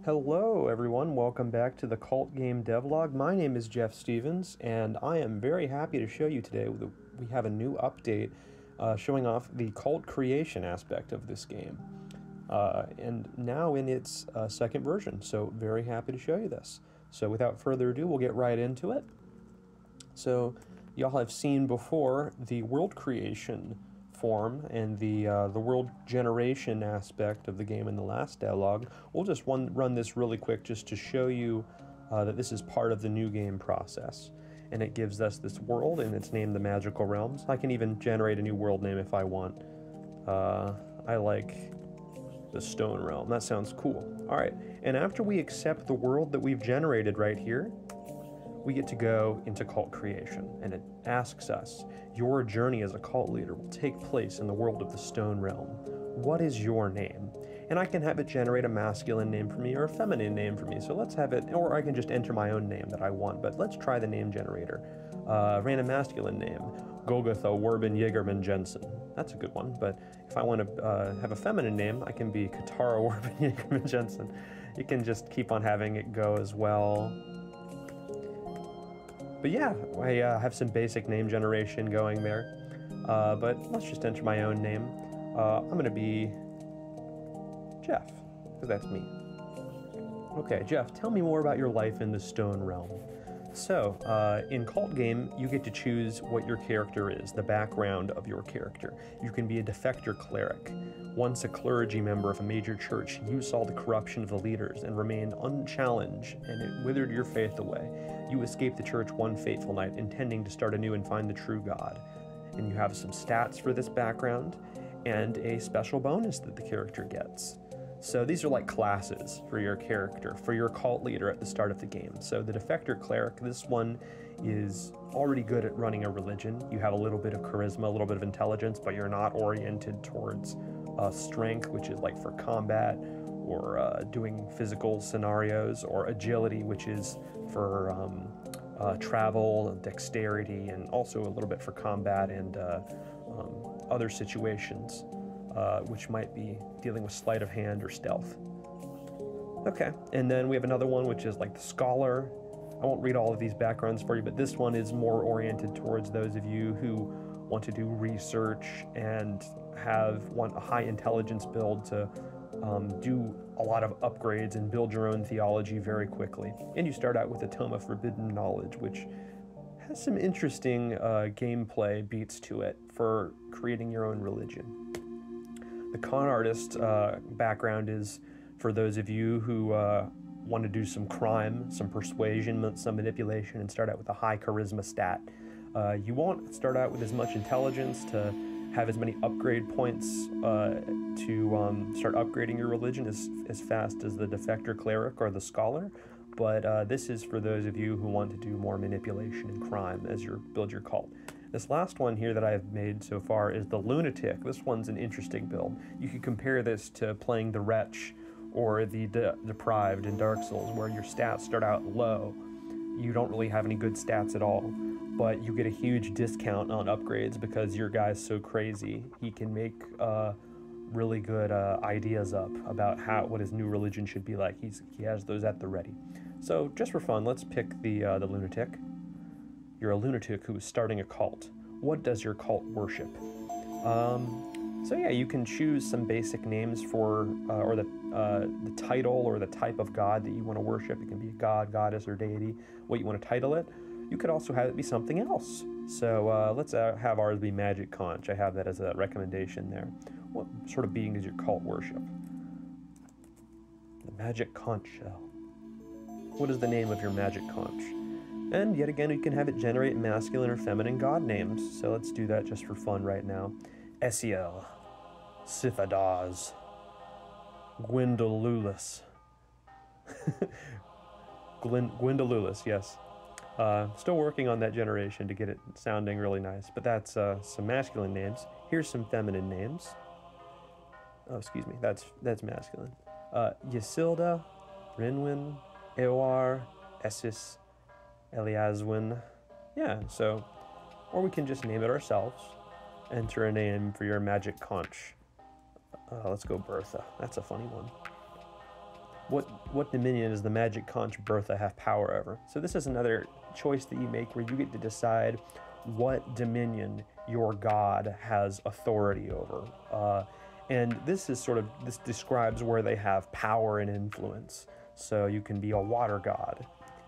Hello everyone, welcome back to the CultGame Devlog. My name is Jeff Stevens, and I am very happy to show you today that we have a new update showing off the cult creation aspect of this game. And now in its second version, so very happy to show you this. So without further ado, we'll get right into it. So y'all have seen before the world creation form and the world generation aspect of the game in the last dialogue. We'll just run this really quick just to show you that this is part of the new game process. And it gives us this world, and it's named the Magical Realms. I can even generate a new world name if I want. I like the Stone Realm. That sounds cool. All right, and after we accept the world that we've generated right here, we get to go into cult creation, and it asks us, your journey as a cult leader will take place in the world of the Stone Realm. What is your name? And I can have it generate a masculine name for me or a feminine name for me. So let's have it, or I can just enter my own name that I want, but let's try the name generator. Random masculine name, Golgotha Werbin Jaegerman Jensen. That's a good one, but if I want to have a feminine name, I can be Katara Werbin Jaegerman Jensen. You can just keep on having it go as well. But yeah, I have some basic name generation going there. But let's just enter my own name. I'm going to be Jeff, because that's me. Okay, Jeff, tell me more about your life in the Stone Realm. So, in Cult Game, you get to choose what your character is, the background of your character. You can be a defector cleric. Once a clergy member of a major church, you saw the corruption of the leaders and remained unchallenged, and it withered your faith away. You escaped the church one fateful night, intending to start anew and find the true God. And you have some stats for this background, and a special bonus that the character gets. So these are like classes for your character, for your cult leader at the start of the game. So the defector cleric, this one is already good at running a religion. You have a little bit of charisma, a little bit of intelligence, but you're not oriented towards strength, which is like for combat or doing physical scenarios, or agility, which is for travel, dexterity, and also a little bit for combat and other situations. Which might be dealing with sleight of hand or stealth. Okay, and then we have another one which is like the scholar. I won't read all of these backgrounds for you, but this one is more oriented towards those of you who want to do research and want a high intelligence build to do a lot of upgrades and build your own theology very quickly. And you start out with a Tome of Forbidden Knowledge, which has some interesting gameplay beats to it for creating your own religion. The con artist background is for those of you who want to do some crime, some persuasion, some manipulation, and start out with a high charisma stat. You won't start out with as much intelligence to have as many upgrade points to start upgrading your religion as fast as the defector cleric or the scholar, but this is for those of you who want to do more manipulation and crime as you build your cult. This last one here that I've made so far is the Lunatic. This one's an interesting build. You could compare this to playing the Wretch or the Deprived in Dark Souls, where your stats start out low. You don't really have any good stats at all, but you get a huge discount on upgrades because your guy's so crazy. He can make really good ideas up about what his new religion should be like. He has those at the ready. So just for fun, let's pick the Lunatic. You're a lunatic who is starting a cult. What does your cult worship? So yeah, you can choose some basic names for, or the title or the type of god that you want to worship. It can be a god, goddess, or deity, what you want to title it. You could also have it be something else. So let's have ours be Magic Conch. I have that as a recommendation there. What sort of being is your cult worship? The Magic Conch Shell. What is the name of your Magic Conch? And yet again, we can have it generate masculine or feminine god names. So let's do that just for fun right now. Esiel, Sithadaz, Gwendolulus. Gwendolulus, yes. Still working on that generation to get it sounding really nice, but that's some masculine names. Here's some feminine names. Oh, excuse me, that's masculine. Ysilda, Rinwin, Eowar, Essis, Eliaswin. Yeah, so, or we can just name it ourselves. Enter a name for your Magic Conch. Let's go Bertha. That's a funny one. what dominion does the magic conch Bertha have power over? So this is another choice that you make where you get to decide what dominion your god has authority over. And this describes where they have power and influence. So you can be a water god,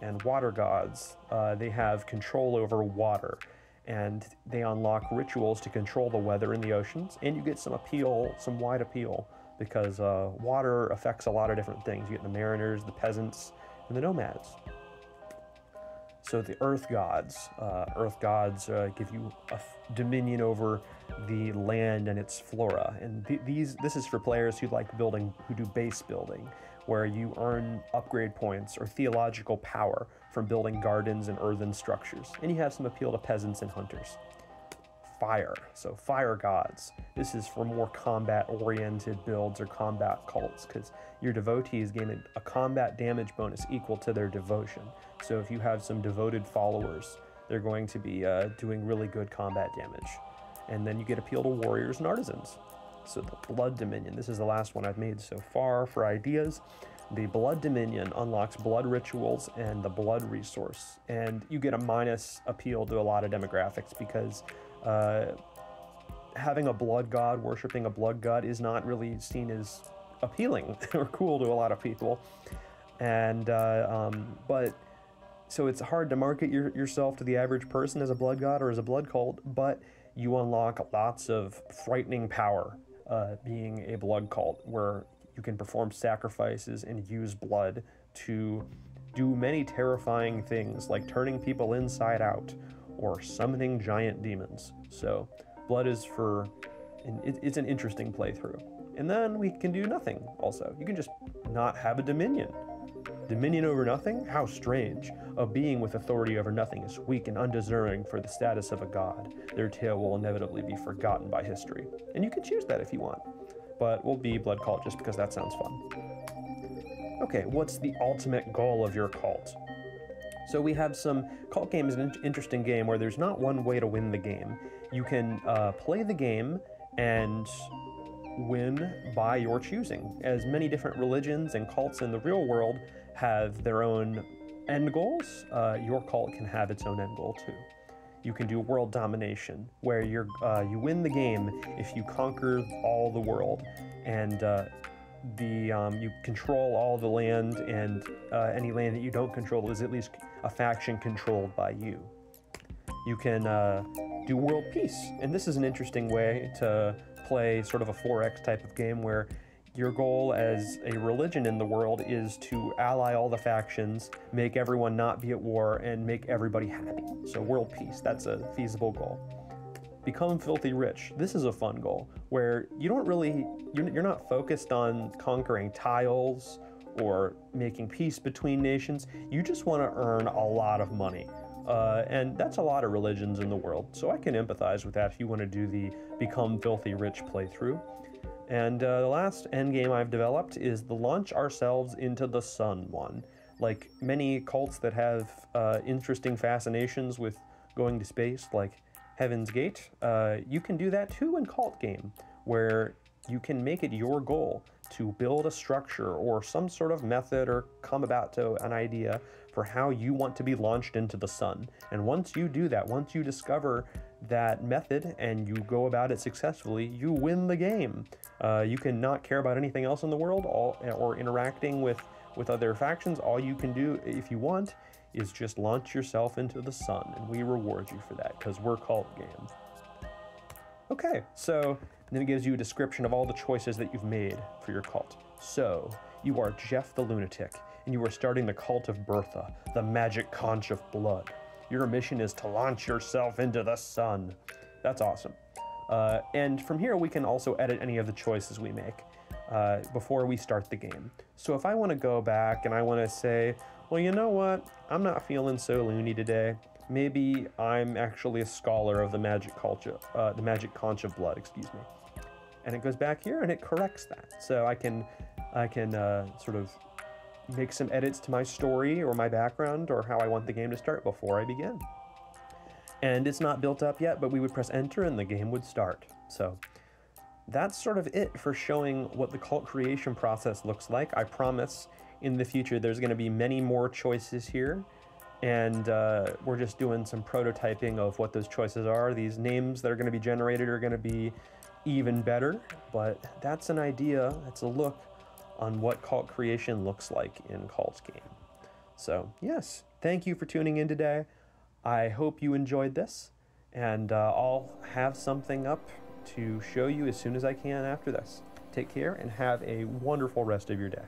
and water gods, they have control over water, and they unlock rituals to control the weather in the oceans, and you get some wide appeal, because water affects a lot of different things. You get the mariners, the peasants, and the nomads. So the earth gods give you a dominion over the land and its flora, and this is for players who do base building, where you earn upgrade points or theological power from building gardens and earthen structures, and you have some appeal to peasants and hunters. Fire, so fire gods. This is for more combat-oriented builds or combat cults, because your devotees gain a combat damage bonus equal to their devotion. So if you have some devoted followers, they're going to be doing really good combat damage. And then you get appeal to warriors and artisans. So the Blood Dominion, this is the last one I've made so far for ideas. The Blood Dominion unlocks blood rituals and the blood resource. And you get a minus appeal to a lot of demographics, because having a blood god, worshipping a blood god, is not really seen as appealing or cool to a lot of people. And so it's hard to market yourself to the average person as a blood god or as a blood cult, but you unlock lots of frightening power being a blood cult, where you can perform sacrifices and use blood to do many terrifying things, like turning people inside out or summoning giant demons. So blood is it's an interesting playthrough. And then we can do nothing also. You can just not have a dominion. Dominion over nothing? How strange. A being with authority over nothing is weak and undeserving for the status of a god. Their tale will inevitably be forgotten by history. And you can choose that if you want. But we'll be blood cult just because that sounds fun. Okay, what's the ultimate goal of your cult? So we have Cult Game is an interesting game where there's not one way to win the game. You can play the game and win by your choosing. As many different religions and cults in the real world have their own end goals, your cult can have its own end goal too. You can do world domination, where you win the game if you conquer all the world, and you control all the land, and any land that you don't control is at least a faction controlled by you. You can do world peace, and this is an interesting way to play sort of a 4X type of game, where your goal as a religion in the world is to ally all the factions, make everyone not be at war, and make everybody happy. So world peace, that's a feasible goal. Become filthy rich. This is a fun goal, where you're not focused on conquering tiles or making peace between nations. You just want to earn a lot of money. And that's a lot of religions in the world, so I can empathize with that if you want to do the Become Filthy Rich playthrough. And the last endgame I've developed is the Launch Ourselves into the Sun one. Like many cults that have interesting fascinations with going to space, like Heaven's Gate, you can do that too in Cult Game, where you can make it your goal to build a structure or some sort of method or come about to an idea for how you want to be launched into the sun. And once you do that, once you discover that method and you go about it successfully, you win the game. You can not care about anything else in the world or interacting with other factions. All you can do, if you want, is just launch yourself into the sun, and we reward you for that because we're Cult Game. Okay, so then it gives you a description of all the choices that you've made for your cult. So, you are Jeff the Lunatic, and you are starting the cult of Bertha, the magic conch of blood. Your mission is to launch yourself into the sun. That's awesome. And from here, we can also edit any of the choices we make before we start the game. So if I want to go back and I want to say, well, you know what? I'm not feeling so loony today. Maybe I'm actually a scholar of the magic conch of blood, excuse me. And it goes back here and it corrects that. So I can sort of make some edits to my story or my background or how I want the game to start before I begin. And it's not built up yet, but we would press enter and the game would start. So that's sort of it for showing what the cult creation process looks like. I promise in the future, there's going to be many more choices here, and we're just doing some prototyping of what those choices are. These names that are going to be generated are going to be even better, but that's an idea, that's a look on what cult creation looks like in CultGame. So yes, thank you for tuning in today. I hope you enjoyed this, and I'll have something up to show you as soon as I can after this. Take care and have a wonderful rest of your day.